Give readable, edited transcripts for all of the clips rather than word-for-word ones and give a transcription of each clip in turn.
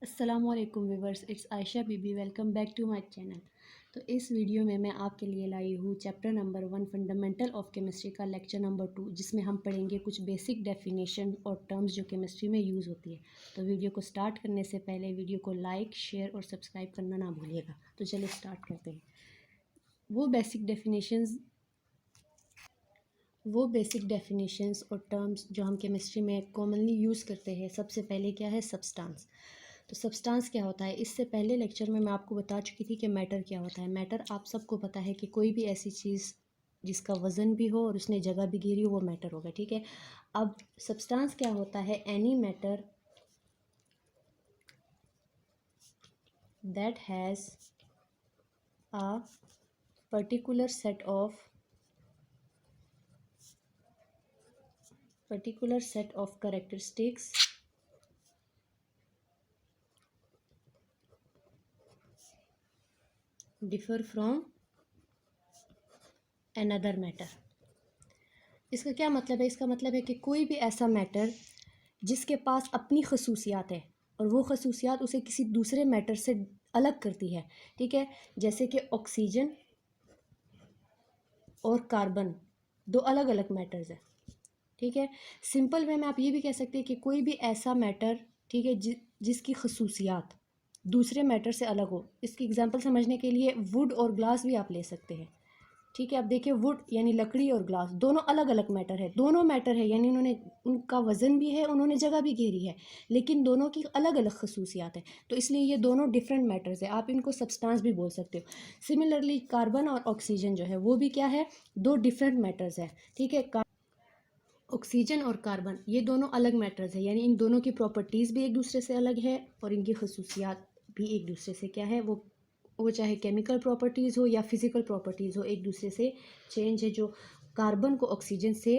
अस्सलामुअलैकुम viewers, it's Ayesha Bibi. Welcome back to my channel. तो इस वीडियो में मैं आपके लिए लाई हूँ chapter number 1 fundamental of chemistry का लेक्चर नंबर 2, जिसमें हम पढ़ेंगे कुछ बेसिक डेफिनेशन और टर्म्स जो केमिस्ट्री में यूज़ होती है। तो वीडियो को स्टार्ट करने से पहले वीडियो को लाइक, शेयर और सब्सक्राइब करना ना भूलिएगा। तो चलिए स्टार्ट करते हैं। वो बेसिक डेफिनेशंस और टर्म्स जो हम केमिस्ट्री में कॉमनली यूज़ करते हैं। सबसे पहले क्या है? सब्सटेंस। तो सब्सटेंस क्या होता है? इससे पहले लेक्चर में मैं आपको बता चुकी थी कि मैटर क्या होता है। मैटर आप सबको पता है कि कोई भी ऐसी चीज़ जिसका वज़न भी हो और उसने जगह भी घेरी हो, वो मैटर होगा। ठीक है। अब सब्सटेंस क्या होता है? Any matter that has a particular set of characteristics differ from another matter। इसका क्या मतलब है? इसका मतलब है कि कोई भी ऐसा मैटर जिसके पास अपनी खसूसियात है और वो खसूसियात उसे किसी दूसरे मैटर से अलग करती है। ठीक है। जैसे कि ऑक्सीजन और कार्बन दो अलग अलग मैटर्स है। ठीक है। सिंपल वे में आप ये भी कह सकते हैं कि कोई भी ऐसा मैटर, ठीक है, जिसकी खसूसियात दूसरे मैटर से अलग हो। इसकी एग्जांपल समझने के लिए वुड और ग्लास भी आप ले सकते हैं। ठीक है। अब देखिए, वुड यानी लकड़ी और ग्लास दोनों अलग अलग मैटर है। दोनों मैटर है यानी उन्होंने, उनका वज़न भी है, उन्होंने जगह भी घेरी है, लेकिन दोनों की अलग अलग खसूसियात है। तो इसलिए ये दोनों डिफरेंट मैटर्स है। आप इनको सब्सटेंस भी बोल सकते हो। सिमिलरली कार्बन और ऑक्सीजन जो है वो भी क्या है? दो डिफरेंट मैटर्स है। ठीक है। ऑक्सीजन और कार्बन ये दोनों अलग मैटर्स है, यानी इन दोनों की प्रॉपर्टीज़ भी एक दूसरे से अलग है और इनकी खसूसियात भी एक दूसरे से क्या है, वो चाहे केमिकल प्रॉपर्टीज़ हो या फिज़िकल प्रॉपर्टीज़ हो, एक दूसरे से चेंज है, जो कार्बन को ऑक्सीजन से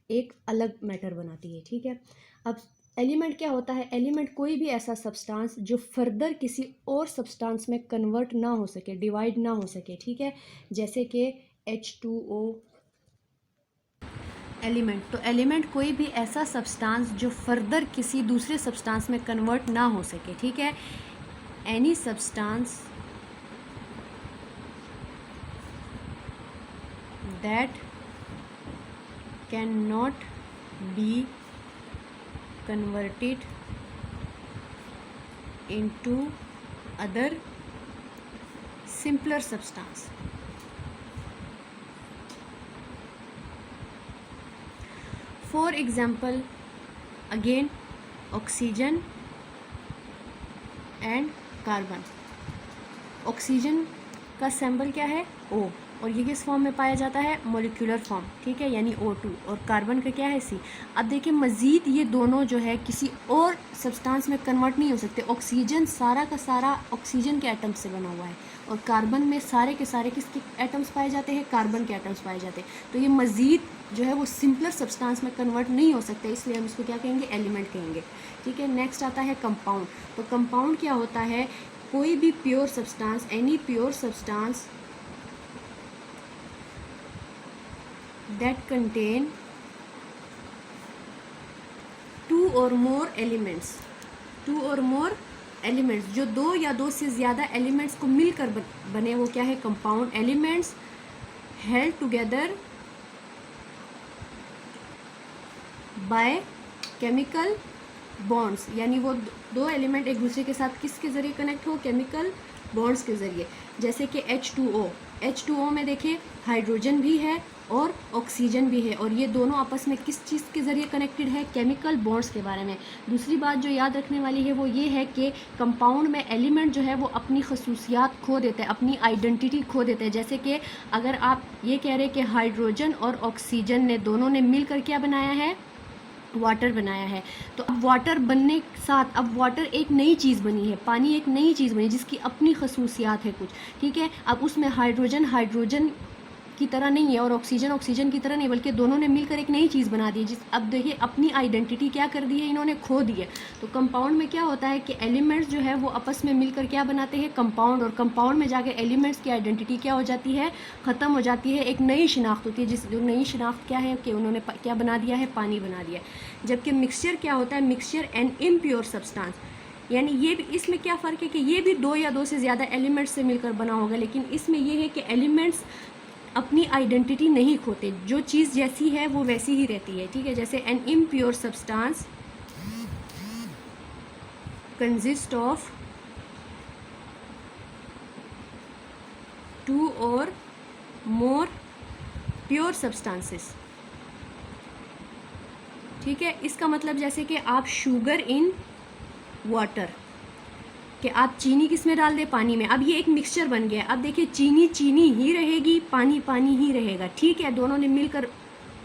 एक अलग मैटर बनाती है। ठीक है। अब एलिमेंट क्या होता है? एलिमेंट कोई भी ऐसा सब्सटेंस जो फर्दर किसी और सब्सटेंस में कन्वर्ट ना हो सके, डिवाइड ना हो सके। ठीक है। जैसे कि H2O एलिमेंट। तो एलिमेंट कोई भी ऐसा सब्सटेंस जो फर्दर किसी दूसरे सब्सटेंस में कन्वर्ट ना हो सके। ठीक है। Any substance that can not be converted into other simpler substance. For example, again oxygen and carbon. Oxygen का सिंबल क्या है? O, और ये किस फॉर्म में पाया जाता है? Molecular form. ठीक है, यानी O2। और कार्बन का क्या है? C। अब देखिए, मज़ीद ये दोनों जो है किसी और सब्सटेंस में कन्वर्ट नहीं हो सकते। ऑक्सीजन सारा का सारा ऑक्सीजन के एटम्स से बना हुआ है और कार्बन में सारे के सारे किसके एटम्स पाए जाते हैं? कार्बन के एटम्स पाए जाते हैं। तो ये मज़ीद जो है वो सिंपलर सब्सटेंस में कन्वर्ट नहीं हो सकते, इसलिए हम इसको क्या कहेंगे? एलिमेंट कहेंगे। ठीक है। नेक्स्ट आता है कंपाउंड। तो कंपाउंड क्या होता है? कोई भी pure substance, any pure substance that contain two or more elements, जो दो या दो से ज़्यादा एलिमेंट्स को मिलकर बने, वो क्या है? Compound. Elements held together by chemical bonds, यानी वो दो एलिमेंट एक दूसरे के साथ किसके ज़रिए कनेक्ट हो? केमिकल बॉन्ड्स के ज़रिए। जैसे कि H2O में देखिए हाइड्रोजन भी है और ऑक्सीजन भी है, और ये दोनों आपस में किस चीज़ के ज़रिए कनेक्टेड है? केमिकल बॉन्ड्स के बारे में। दूसरी बात जो याद रखने वाली है वो ये है कि कंपाउंड में एलिमेंट जो है वो अपनी खसूसियात खो देते हैं, अपनी आइडेंटिटी खो देते हैं। जैसे कि अगर आप ये कह रहे हैं कि हाइड्रोजन और ऑक्सीजन ने दोनों ने मिलकर क्या बनाया है? वाटर बनाया है। तो अब वाटर बनने के साथ अब वाटर एक नई चीज़ बनी है, पानी एक नई चीज़ बनी जिसकी अपनी खसूसियात है कुछ। ठीक है। अब उसमें हाइड्रोजन की तरह नहीं है और ऑक्सीजन की तरह नहीं, बल्कि दोनों ने मिलकर एक नई चीज़ बना दी है। अब देखिए, अपनी आइडेंटिटी क्या कर दी है? इन्होंने खो दी है। तो कंपाउंड में क्या होता है कि एलिमेंट्स जो है वो आपस में मिलकर क्या बनाते हैं? कंपाउंड। और कंपाउंड में जाकर एलिमेंट्स की आइडेंटिटी क्या हो जाती है? ख़त्म हो जाती है। एक नई शिनाख्त होती है, जो नई शिनाख्त क्या है कि उन्होंने क्या बना दिया है? पानी बना दिया है। जबकि मिक्सचर क्या होता है? Mixture an impure substance. यानी ये भी, इसमें क्या फ़र्क है कि ये भी 2 या 2 से ज़्यादा एलिमेंट्स से मिलकर बना होगा, लेकिन इसमें ये है कि एलिमेंट्स अपनी आइडेंटिटी नहीं खोते, जो चीज़ जैसी है वो वैसी ही रहती है, ठीक है। जैसे an impure substance consist of 2 और मोर प्योर सब्सटेंसेस, ठीक है। इसका मतलब जैसे कि आप शुगर इन वाटर, कि आप चीनी किस में डाल दें, पानी में। अब ये एक मिक्सचर बन गया। अब देखिए चीनी चीनी ही रहेगी, पानी पानी ही रहेगा, ठीक है। दोनों ने मिलकर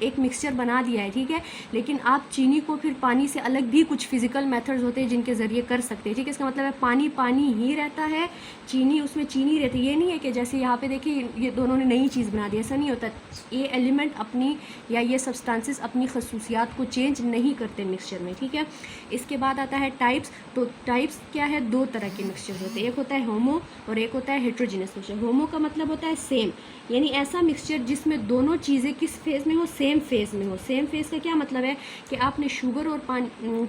एक मिक्सचर बना दिया है, ठीक है। लेकिन आप चीनी को फिर पानी से अलग भी कुछ फिजिकल मेथड्स होते हैं जिनके ज़रिए कर सकते हैं, ठीक है। इसका मतलब है पानी पानी ही रहता है, चीनी उसमें चीनी रहती है। ये नहीं है कि जैसे यहाँ पे देखिए ये दोनों ने नई चीज़ बना दी, ऐसा नहीं होता। ये एलिमेंट अपनी या ये सब्सटेंसेस अपनी खसूसियात को चेंज नहीं करते मिक्सचर में, ठीक है। इसके बाद आता है टाइप्स। तो टाइप्स क्या है, 2 तरह के मिक्सचर होते हैं, एक होता है होमो और एक होता है हेट्रोजीनस मिक्सचर। होमो का मतलब होता है सेम, यानी ऐसा मिक्सचर जिसमें दोनों चीज़ें किस फेज़ में हो, सेम फेज़ में हो। सेम फेज़ का क्या मतलब है कि आपने शुगर और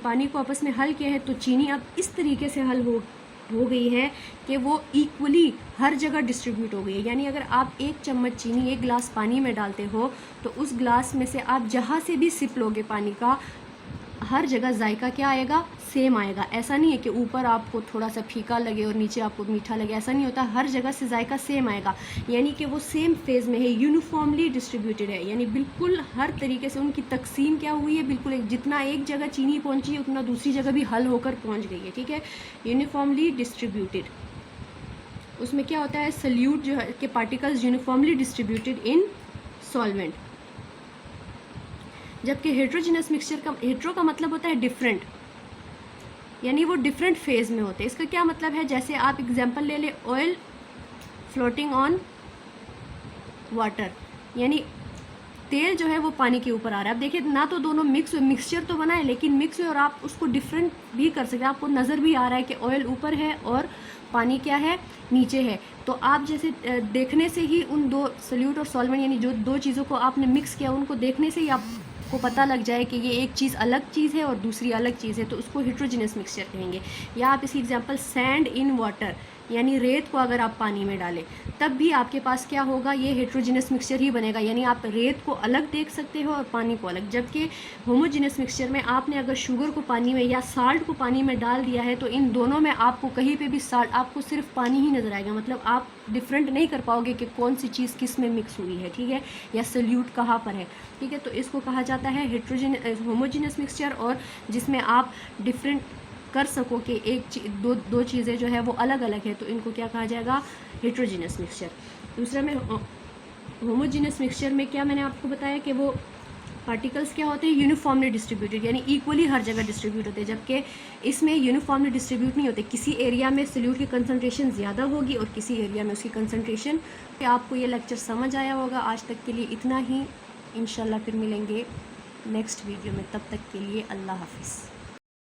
पानी को आपस में हल किया है, तो चीनी अब इस तरीके से हल हो गई है कि वो इक्वली हर जगह डिस्ट्रीब्यूट हो गई है। यानी अगर आप 1 चम्मच चीनी 1 गिलास पानी में डालते हो, तो उस गिलास में से आप जहाँ से भी सिप लोगे पानी का, हर जगह जायका क्या आएगा, सेम आएगा। ऐसा नहीं है कि ऊपर आपको थोड़ा सा फीका लगे और नीचे आपको मीठा लगे, ऐसा नहीं होता। हर जगह से जायका सेम आएगा, यानी कि वो सेम फेज़ में है, यूनिफॉर्मली डिस्ट्रीब्यूटेड है। यानी बिल्कुल हर तरीके से उनकी तकसीम क्या हुई है, बिल्कुल जितना एक जगह चीनी पहुंची है उतना दूसरी जगह भी हल होकर पहुंच गई है, ठीक है। यूनिफॉर्मली डिस्ट्रीब्यूटेड, उसमें क्या होता है, सल्यूट जो है के particles uniformly distributed in solvent. जबकि हेट्रोजीनस मिक्सचर का, हेट्रो का मतलब होता है डिफरेंट, यानी वो डिफरेंट फेज़ में होते हैं। इसका क्या मतलब है, जैसे आप एग्जांपल ले ले, ऑयल फ्लोटिंग ऑन वाटर, यानी तेल जो है वो पानी के ऊपर आ रहा है। अब देखिए ना तो दोनों मिक्स हुए, मिक्सचर तो बना है लेकिन मिक्स हुए, और आप उसको डिफरेंट भी कर सकते हैं। आपको नज़र भी आ रहा है कि ऑयल ऊपर है और पानी क्या है, नीचे है। तो आप जैसे देखने से ही उन 2 सल्यूट और सॉल्वेंट, यानी जो 2 चीज़ों को आपने मिक्स किया, उनको देखने से ही आपको पता लग जाए कि ये एक चीज़ अलग चीज़ है और दूसरी अलग चीज़ है, तो उसको हेट्रोजीनस मिक्सचर कहेंगे। या आप इसकी एग्जांपल सैंड इन वाटर, यानी रेत को अगर आप पानी में डालें तब भी आपके पास क्या होगा, ये हेट्रोजीनस मिक्सचर ही बनेगा। यानी आप रेत को अलग देख सकते हो और पानी को अलग। जबकि होमोजीनस मिक्सचर में आपने अगर शुगर को पानी में या साल्ट को पानी में डाल दिया है, तो इन दोनों में आपको कहीं पे भी साल्ट, आपको सिर्फ पानी ही नज़र आएगा। मतलब आप डिफरेंट नहीं कर पाओगे कि कौन सी चीज़ किस में मिक्स हुई है, ठीक है, या सल्यूट कहाँ पर है, ठीक है। तो इसको कहा जाता है होमोजीनस मिक्सचर, और जिसमें आप डिफरेंट कर सको कि दो चीज़ें जो है वो अलग अलग है, तो इनको क्या कहा जाएगा, हेट्रोजीनस मिक्सचर। दूसरा में होमोजीनस मिक्सचर में क्या मैंने आपको बताया कि वो पार्टिकल्स क्या होते हैं, यूनिफॉर्मली डिस्ट्रीब्यूटेड, यानी इक्वली हर जगह डिस्ट्रीब्यूट होते हैं। जबकि इसमें यूनिफॉर्मली डिस्ट्रीब्यूट नहीं होते, किसी एरिया में सल्यूट की कंसंट्रेशन ज़्यादा होगी और किसी एरिया में उसकी कंसंट्रेशन। आपको ये लेक्चर समझ आया होगा। आज तक के लिए इतना ही, इंशाल्लाह फिर मिलेंगे नेक्स्ट वीडियो में। तब तक के लिए अल्लाह हाफिज़।